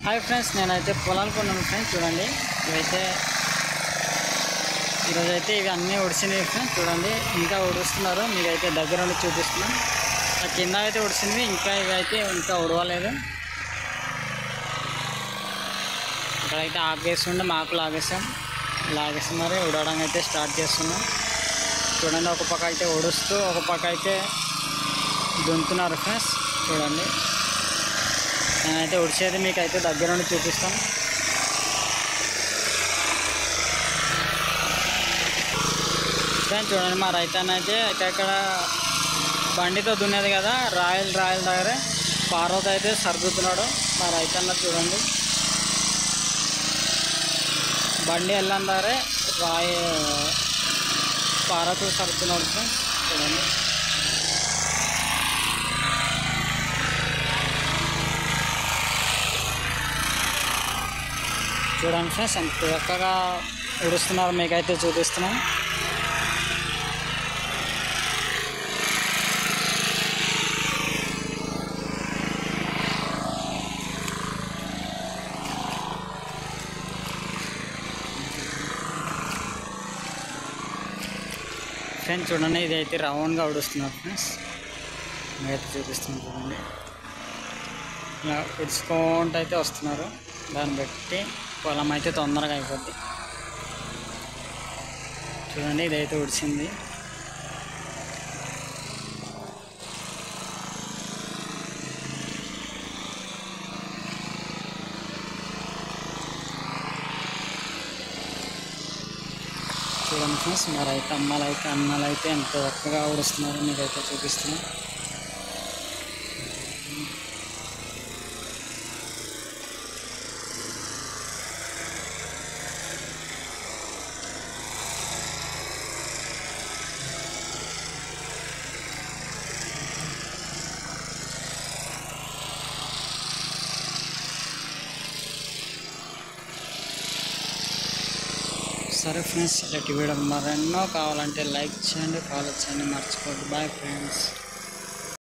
Hi friends, నేనైతే పొలాలకు ఉన్నాను ఫ్రెండ్స్. చూడండి, ఈరోజైతే ఇవి అన్నీ ఉడిసినవి ఫ్రెండ్స్. చూడండి, ఇంకా ఉడుస్తున్నారు. మీకైతే దగ్గర ఉండి చూపిస్తున్నాను. ఆ కింద అయితే ఉడిసింది, ఇవి అయితే ఇంకా ఉడవలేదు. ఇక్కడైతే ఆపేస్తుండే మాకు లాగేసి మరి ఉడవడం అయితే స్టార్ట్ చేస్తున్నాం. చూడండి, ఒక పక్క అయితే ఉడుస్తూ ఒక పక్క అయితే దున్నుతున్నారు ఫ్రెండ్స్. చూడండి, నేనైతే ఉడిసేది మీకైతే దగ్గర నుండి చూపిస్తాను. ఫ్రెండ్స్ చూడండి, మా రైతన్న అయితే ఇక్కడ బండితో దున్నేది కదా, రాయల్ దగ్గర పార్వత అయితే సర్దుతున్నాడు మా రైతన్న. చూడండి, బండి వెళ్ళని దగ్గరే పార్వత సర్దుతున్నాడు ఫ్రెండ్స్. చూడండి, ఫ్రెండ్స్ ఎంత చక్కగా ఉడుస్తున్నారు మీకైతే చూపిస్తున్నాం. ఫ్రెండ్స్ చూడండి, ఇదైతే రౌండ్గా ఉడుస్తున్నారు ఫ్రెండ్స్. మీరైతే చూపిస్తున్నాం. చూడండి, ఇలా ఉడుచుకుంటూ అయితే వస్తున్నారు. దాన్ని బట్టి పొలం అయితే తొందరగా అయిపోద్ది. చూడండి, ఇదైతే ఉడిచింది. చూడండి ఫ్రెండ్స్, మరైతే అన్నలు అయితే ఎంత చక్కగా ఉడుస్తున్నారో మీకైతే చూపిస్తున్నాం. సరే ఫ్రెండ్స్, ఇలాంటి వీడియో మరెన్నో కావాలంటే లైక్ చేయండి, ఫాలో చేయండి, మర్చిపోద్దు. Bye friends.